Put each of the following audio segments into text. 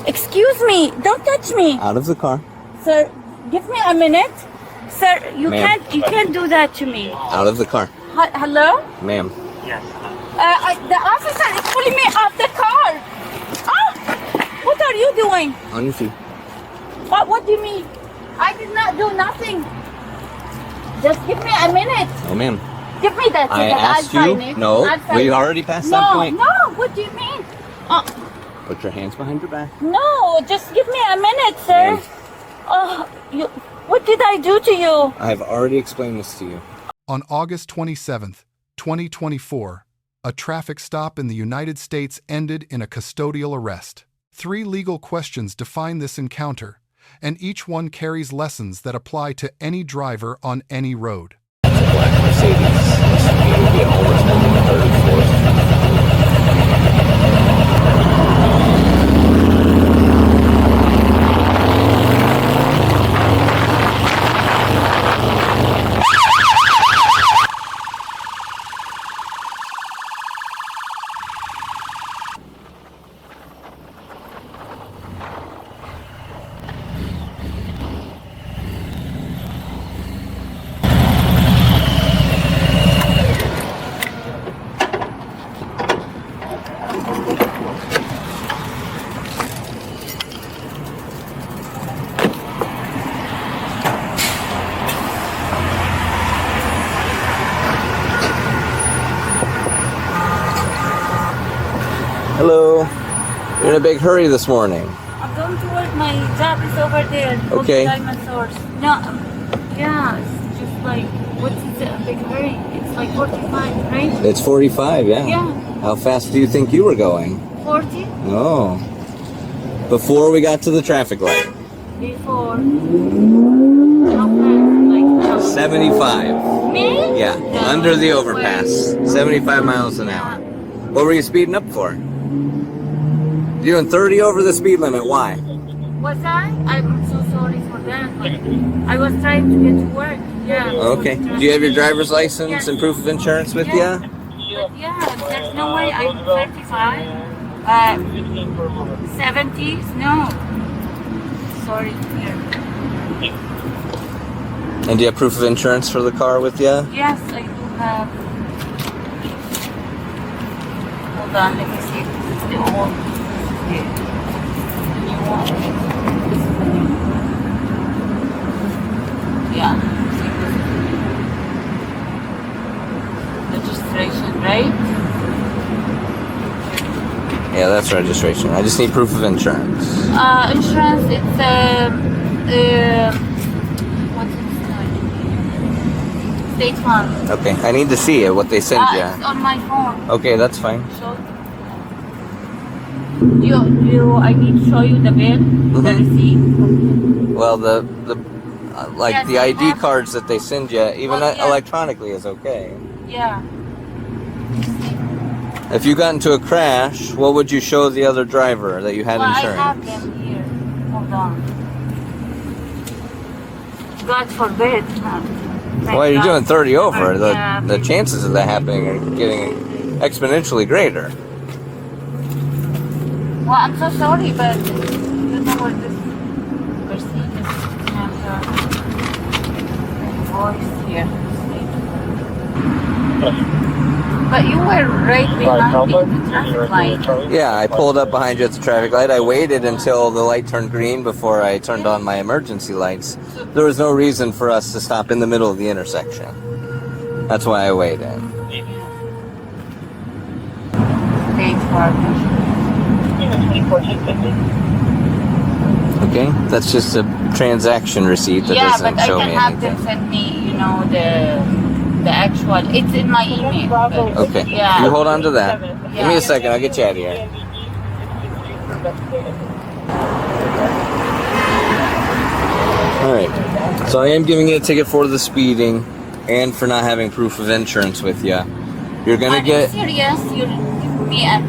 Excuse me. Don't touch me. Out of the car. Sir, give me a minute. Sir, you Ma'am. can't do that to me. Out of the car. Hello? Ma'am. The officer is pulling me off the car. Ah! What are you doing? On your feet. What do you mean? I did not do nothing. Just give me a minute. Oh, ma'am. Give me that I ticket. asked I'll you. sign it. No, I'll sign we it. already passed that point. No, what do you mean? Put your hands behind your back. No, just give me a minute, sir. What did I do to you? I have already explained this to you. On August 27th, 2024, a traffic stop in the United States ended in a custodial arrest. 3 legal questions define this encounter, and each one carries lessons that apply to any driver on any road. That's a black Mercedes. It would be an overspending the third and fourth. Hello. You're in a big hurry this morning. I'm going to work. My job is over there. Okay. Diamond source. No, yeah, it's just like, what's a big hurry? It's like 45, right? It's 45, yeah. Yeah. How fast do you think you were going? 40? Oh. Before we got to the traffic light. Before. How fast? Like, 75. me? Yeah, No, under the no overpass. way. 75 miles an hour. What were you speeding up for? You're doing 30 over the speed limit. Why? Was I? I'm so sorry for that. But I was trying to get to work. Yeah. Okay. Do you have your driver's license Yes. and proof of insurance with Yeah. you? But yeah, there's no way I'm 35. 70s? No. Sorry. Here. And do you have proof of insurance for the car with you? Yes, I do have. Hold on, let me see. This is the old. The new one. This is the new. Yeah. Registration, right? Yeah, that's registration. I just need proof of insurance. Insurance, it's what's it called? State Farm. Okay, I need to see it, what they send It's you. on my phone. Okay, that's fine. So, I need to show you the bill, the receipt. Well, the like Yes, the I ID have- cards that they send you, even Well, yeah. electronically is okay. Yeah. If you got into a crash, what would you show the other driver that you had Well, I insurance? have them here. Hold on. God forbid. Well, you're doing 30 over. Yeah. The chances of that happening are getting exponentially greater. Well, I'm so sorry, but you know what this Mercedes has voice here. But you were right behind me in the traffic light. Yeah, I pulled up behind you at the traffic light. I waited until the light turned green before I turned on my emergency lights. There was no reason for us to stop in the middle of the intersection. That's why I waited. State Farm. Okay, that's just a transaction receipt that Yeah, doesn't but I show can me have anything. them send me, you know, the actual. It's in my email. But, Okay, Yeah. you hold on to that. Give me Yeah. a second, I'll get you out of here. Alright, so I am giving you a ticket for the speeding and for not having proof of insurance with you. You're gonna Are you get... serious? You're giving me a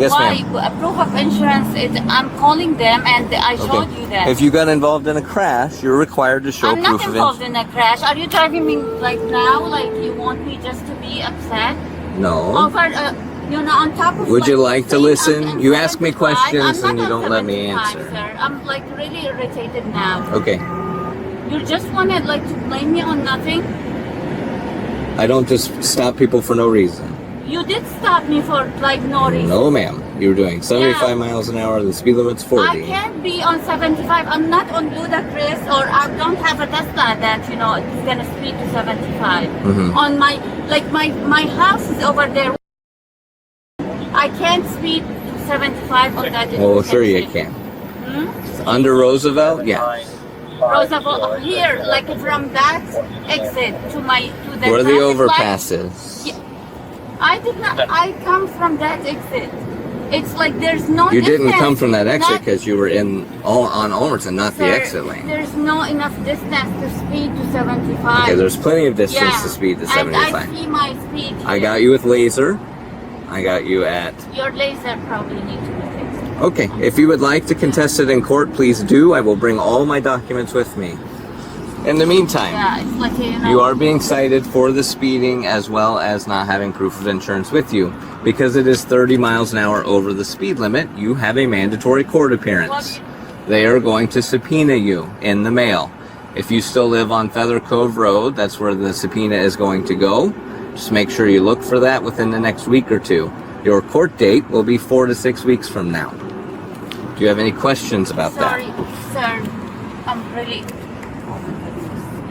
Yes, why? ma'am. A proof of insurance. I'm calling them, and I showed you that. If you got involved in a crash, you're required to show I'm not proof of involved insurance. in a crash. Are you driving me like now? Like you want me just to be upset? No. Over You know, on top of. Would you like like to saying listen? I'm You ask me 75, questions I'm and you not on don't let me 75, answer. Sir. I'm like really irritated now. Okay. You just wanted like to blame me on nothing. I don't just stop people for no reason. You did stop me for like no reason. No, ma'am. You're doing 75 Yeah. miles an hour. The speed limit's 40. I can't be on 75. I'm not on Ludacris, or I don't have a Tesla that, you know, it's gonna speed to 75. Mhm. On my, like my house is over there. I can't speed to 75 on that. Oh, sure you intersection. can. Under Roosevelt, yeah. Roosevelt here, like from that exit to the Where the traffic light. overpasses. Yeah. I did not. I come from that exit. It's like there's no. You didn't distance. come from that exit Not- because you were on Overton, not the Sir, exit lane. There's no enough distance to speed to 75. Okay, there's plenty of distance Yeah. to speed to And 75. I see my speed. I here. got you with laser. I got you at... Your laser probably need to be fixed. Okay, if you would like to contest it in court, please do. I will bring all my documents with me. In the meantime, Yeah, it's like, you know. you are being cited for the speeding as well as not having proof of insurance with you. Because it is 30 miles an hour over the speed limit, you have a mandatory court appearance. They are going to subpoena you in the mail. If you still live on Feather Cove Road, that's where the subpoena is going to go. Just make sure you look for that within the next week or two. Your court date will be 4 to 6 weeks from now. Do you have any questions about Sorry, that? sir. I'm really.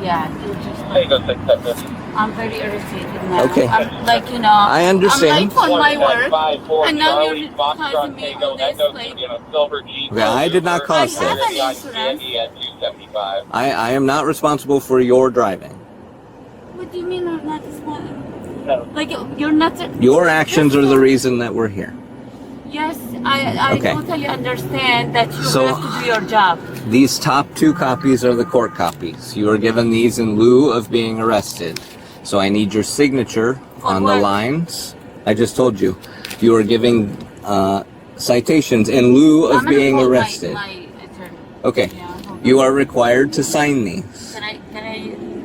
Yeah, you just. There you go, 6 I'm very irritated now. Okay. I'm like, you know. I understand. I'm late on my work, and now Charlie, you're Foxtrot, causing me Tango, all this. Echo, Like, you know, Silver Jeep. Yeah, I did not cause I have this. an insurance. At 275. I am not responsible for your driving. what do you mean I'm not responsible? No. Like, you're not. Your actions are the reason that we're here. Yes, I Okay. totally understand that you So- have to do your job. These top 2 copies are the court copies. You are given these in lieu of being arrested. So I need your signature on the what? lines. I just told you. You are giving citations in lieu I'm of gonna being call arrested. My attorney. Okay. Yeah, hold You on. are required to sign these. Can I?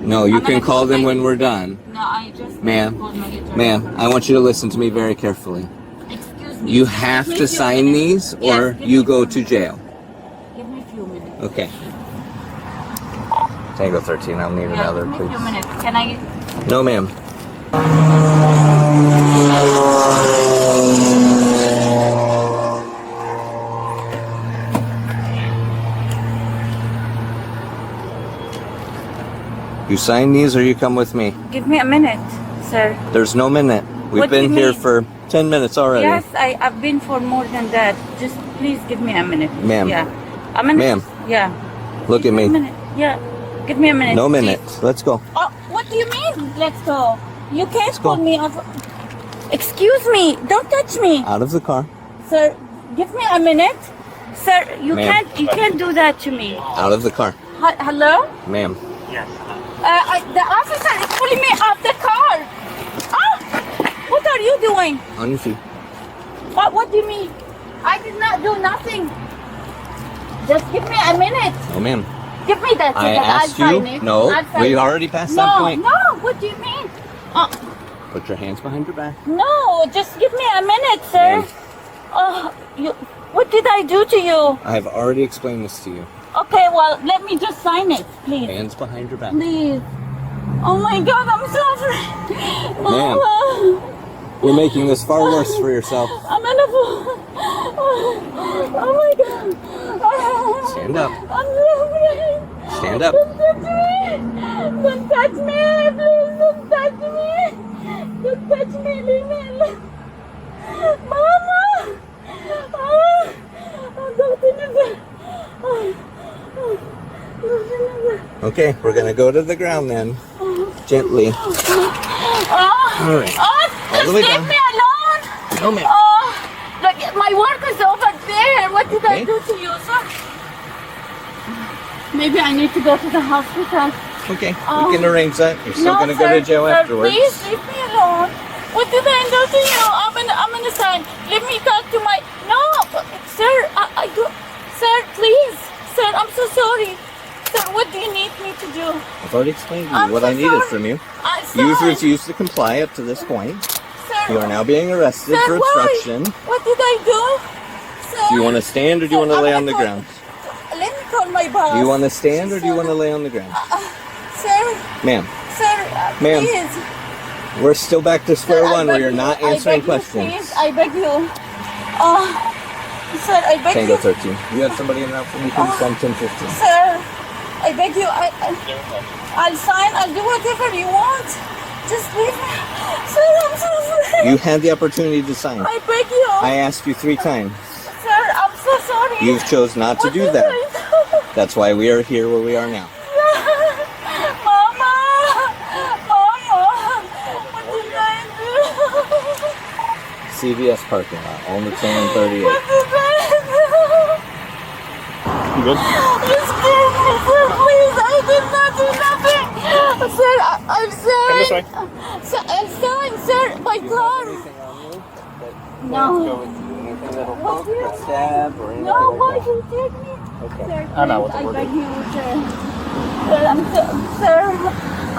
No, you I'm can gonna call call them my- when we're done. No, I just Ma'am, called my attorney. Ma'am, I want you to listen to me very carefully. Excuse me. You Give have me a to few sign minutes. these Yes, or give you me a go few to jail. minutes. Give me a few minutes. Okay. Tango 13, I'll need Yeah, another, give me a few please. minutes. Can I? No, ma'am. You sign these or you come with me? Give me a minute, sir. There's no minute. We've What do been you here mean? for 10 minutes already. Yes, I've been for more than that. Just please give me a minute. Ma'am. Yeah. A minute. Ma'am. Yeah. Look at Give me a me. minute. Yeah. Give me a minute. No please. minute. Let's go. Oh, what do you mean? Let's go. You can't go. pull me off. Excuse me. Don't touch me, Out of the car. sir. Give me a minute, sir. You Ma'am. can't do that to me. Out of the car. Hello. Ma'am. The officer is pulling me off the car. Oh, what are you doing? On your feet. What do you mean? I did not do nothing. Just give me a minute. No, ma'am. Give me that I ticket. asked I'll you. sign it. No, I'll sign we it. already passed No, that point. no. What do you mean? Put your hands behind your back. No, just give me a minute, sir. Ma'am. What did I do to you? I have already explained this to you. Okay, well, let me just sign it, please. Hands behind your back. Please. Oh my God, I'm suffering. Ma'am. You're making this far worse for yourself. I'm in a fool. Oh my God. Stand up. I'm suffering. Stand up. Don't touch me. Don't touch me. Please don't touch me. Don't touch me. Leave me alone. Mama. Okay, we're gonna go to the ground then. Gently. All right. All the way Just down. leave me alone. No, ma'am. Look, my work is over there. What did I Okay. do to you, sir? Maybe I need to go to the hospital. Okay, we can arrange that. You're still gonna go sir, to jail sir, afterwards. Please leave me alone. What did I do to you? I'm gonna sign. Let me talk to my. No, sir. I do. Sir, please. Sir, I'm so sorry. Sir, what do you need me to do? I've already explained to you I'm what so I needed sorry. from you. Sorry. You've refused to comply up to this point. Sir, You are now being arrested Sir, for why? obstruction. What did I do? Sir, Do you want to stand or do you want to lay on the ground? Let me call my boss. Do you want to stand or do you want to lay on the ground? Sir, Ma'am, sir, Ma'am. please. we're still back to square Sir, I one where beg you're you, not I answering beg you, questions. Please, I beg you. Sir, I beg Tango you. 13. You have somebody in route for me, please? Send 1015. Sir, I beg you. I'll sign. I'll do whatever you want. Just leave me. Sir, I'm so sorry. You had the opportunity to sign. I beg you. I asked you 3 times. Sir, I'm so sorry. You've chose not to What do did that. I do? That's why we are here where we are now. Mama! Mama! What did I do? CVS parking lot, only turning 38. What did I You good? do? You scared me, sir, please. I did not do nothing. Sir, I'm Come this way. sorry. Sir, I'm sorry, sir. My car. No. Anything that'll What poke or stab or anything No, why like you take me? Okay. Sir, I'm out with please, the I word. beg you, sir. Sir, sir,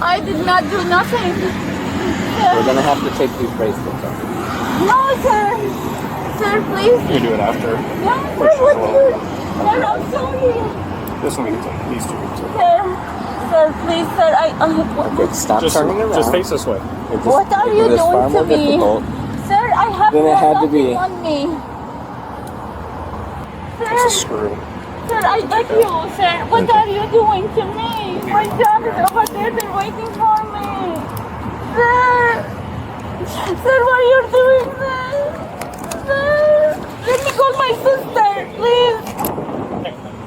I did not do nothing. Sir, We're going to have to take these bracelets off. no, sir. Sir, please. You can do it after. No, sir, what you? Sir, I'm sorry. This one we can take. These two we can take. Sir, please, sir, Okay, stop turning around. Just face this way. What are you It is far doing more to me? difficult. Sir, I have Then it had to be. nothing on me. It's a Sir, screw. sir, I beg you, sir. What are you doing to me? My job is over there. They're waiting for me. Sir, sir, what are you doing, sir? Sir, let me call my sister, please.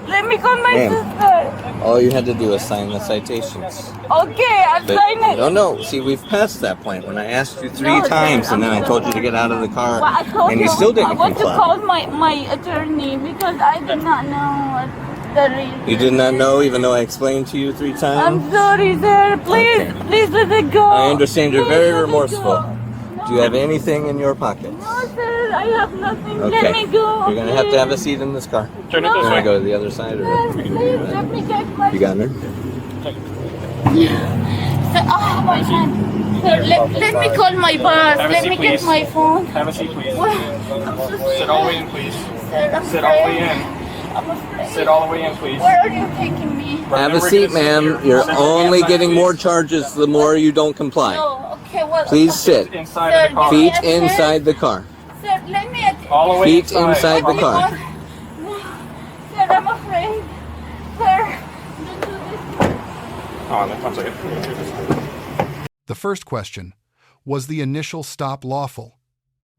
Let me call my Ma'am. sister. All you had to do was sign the citations. Okay, I'll sign it. No. See, we've passed that point when I asked you 3 No, sir, times and then I I'm told you to get out of the car Well, I told and you still I didn't want to comply. call my attorney because I did not know the reason. You did not know even though I explained to you 3 times? I'm sorry, sir. Please, Okay. please let it go. I understand you're Please very let it remorseful. go. Do you have anything in your pockets? No, sir, I have nothing. Okay. Let me go. You're going to have to have a seat in this car. Turn it No. this You want way. to go to the other side? Sir, Or please let me get my... you got her? Sir, oh, my hand. Sir, let me call my boss. Have a Let seat, me get please. my phone. Have a seat, please. Well, I'm so sorry. Sit all the way in, please. Sir, I'm Sit all the way afraid. in. I'm afraid. Sit all the way in, please. Where are you taking me? Have a Remember, seat, we're gonna sit ma'am. here. You're Sit on the only outside, getting please. more charges the more you don't comply. No, okay, well... Please sit. Inside Sir, of the car. Feet Yes, sir. inside the car. Sir, let me... All the way Feet inside. inside the What car. do you want? Sir, I'm afraid. Sir, don't do this. Oh, 1 second. The first question, was the initial stop lawful?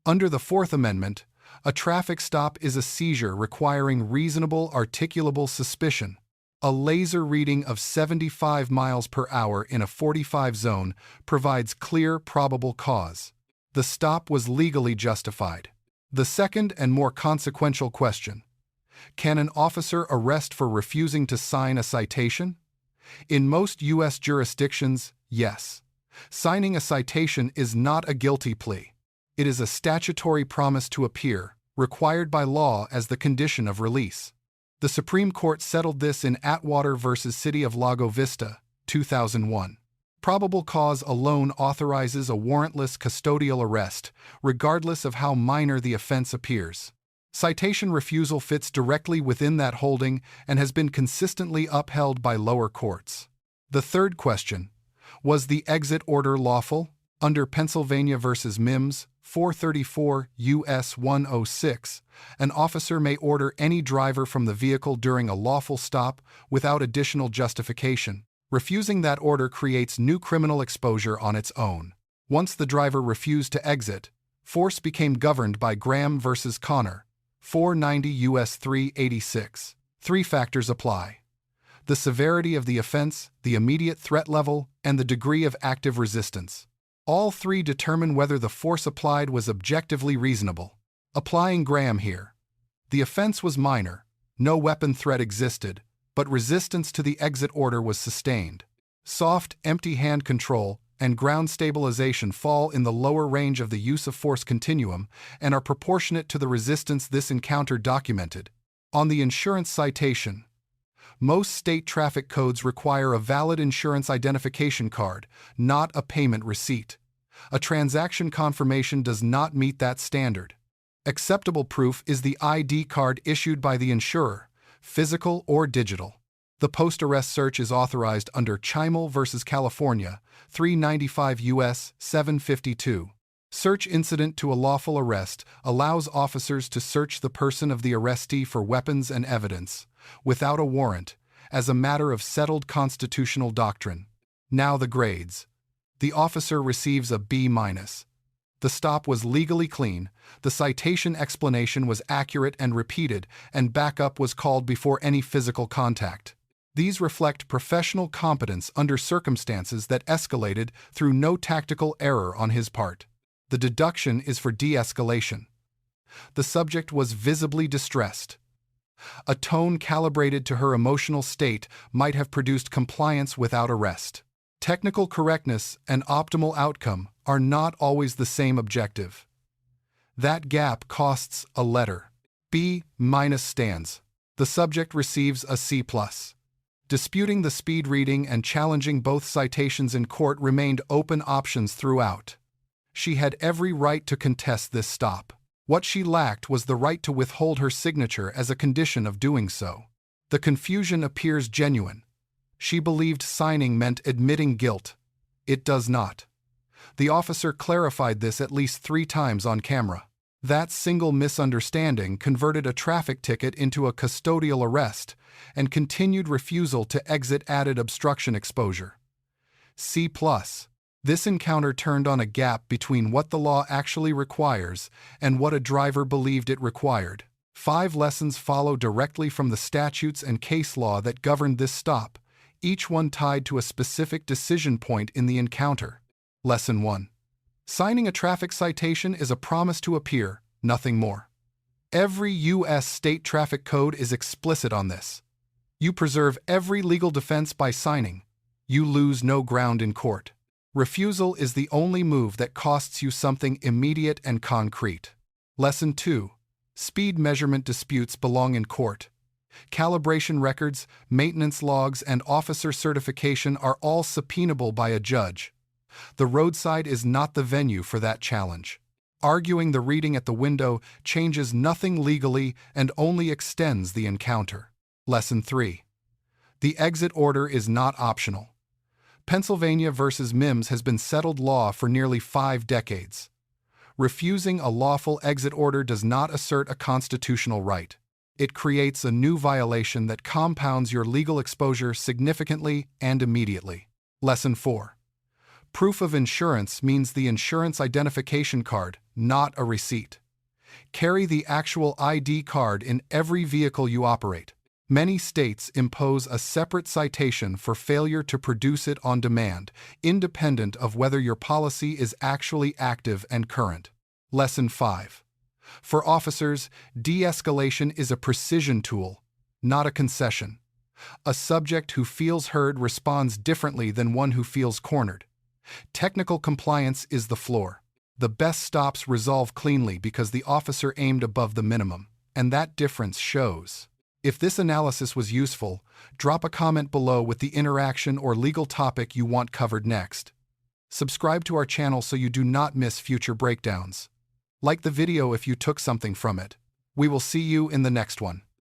Under the Fourth Amendment, a traffic stop is a seizure requiring reasonable articulable suspicion. A laser reading of 75 miles per hour in a 45 zone provides clear probable cause. The stop was legally justified. The second and more consequential question, can an officer arrest for refusing to sign a citation? In most U.S. jurisdictions, yes. Signing a citation is not a guilty plea. It is a statutory promise to appear, required by law as the condition of release. The Supreme Court settled this in Atwater v. City of Lago Vista, 2001. Probable cause alone authorizes a warrantless custodial arrest, regardless of how minor the offense appears. Citation refusal fits directly within that holding and has been consistently upheld by lower courts. The third question, was the exit order lawful? Under Pennsylvania v. Mimms, 434 U.S. 106, an officer may order any driver from the vehicle during a lawful stop without additional justification. Refusing that order creates new criminal exposure on its own. Once the driver refused to exit, force became governed by Graham v. Connor, 490 U.S. 386. 3 factors apply: the severity of the offense, the immediate threat level, and the degree of active resistance. All 3 determine whether the force applied was objectively reasonable. Applying Graham here, the offense was minor, no weapon threat existed, but resistance to the exit order was sustained. Soft, empty hand control and ground stabilization fall in the lower range of the use of force continuum and are proportionate to the resistance this encounter documented. On the insurance citation, most state traffic codes require a valid insurance identification card, not a payment receipt. A transaction confirmation does not meet that standard. Acceptable proof is the ID card issued by the insurer, physical or digital. The post-arrest search is authorized under Chimel v. California, 395 U.S. 752. Search incident to a lawful arrest allows officers to search the person of the arrestee for weapons and evidence, without a warrant, as a matter of settled constitutional doctrine. Now the grades. The officer receives a B-. The stop was legally clean, the citation explanation was accurate and repeated, and backup was called before any physical contact. These reflect professional competence under circumstances that escalated through no tactical error on his part. The deduction is for de-escalation. The subject was visibly distressed. A tone calibrated to her emotional state might have produced compliance without arrest. Technical correctness and optimal outcome are not always the same objective. That gap costs a letter. B- stands. The subject receives a C+. Disputing the speed reading and challenging both citations in court remained open options throughout. She had every right to contest this stop. What she lacked was the right to withhold her signature as a condition of doing so. The confusion appears genuine. She believed signing meant admitting guilt. It does not. The officer clarified this at least 3 times on camera. That single misunderstanding converted a traffic ticket into a custodial arrest, and continued refusal to exit added obstruction exposure. C+. This encounter turned on a gap between what the law actually requires and what a driver believed it required. 5 lessons follow directly from the statutes and case law that governed this stop, each one tied to a specific decision point in the encounter. Lesson 1. Signing a traffic citation is a promise to appear, nothing more. Every U.S. state traffic code is explicit on this. You preserve every legal defense by signing. You lose no ground in court. Refusal is the only move that costs you something immediate and concrete. Lesson 2. Speed measurement disputes belong in court. Calibration records, maintenance logs, and officer certification are all subpoenable by a judge. The roadside is not the venue for that challenge. Arguing the reading at the window changes nothing legally and only extends the encounter. Lesson 3. The exit order is not optional. Pennsylvania v. Mimms has been settled law for nearly 5 decades. Refusing a lawful exit order does not assert a constitutional right. It creates a new violation that compounds your legal exposure significantly and immediately. Lesson 4. Proof of insurance means the insurance identification card, not a receipt. Carry the actual ID card in every vehicle you operate. Many states impose a separate citation for failure to produce it on demand, independent of whether your policy is actually active and current. Lesson 5. For officers, de-escalation is a precision tool, not a concession. A subject who feels heard responds differently than one who feels cornered. Technical compliance is the floor. The best stops resolve cleanly because the officer aimed above the minimum, and that difference shows. If this analysis was useful, drop a comment below with the interaction or legal topic you want covered next. Subscribe to our channel so you do not miss future breakdowns. Like the video if you took something from it. We will see you in the next one.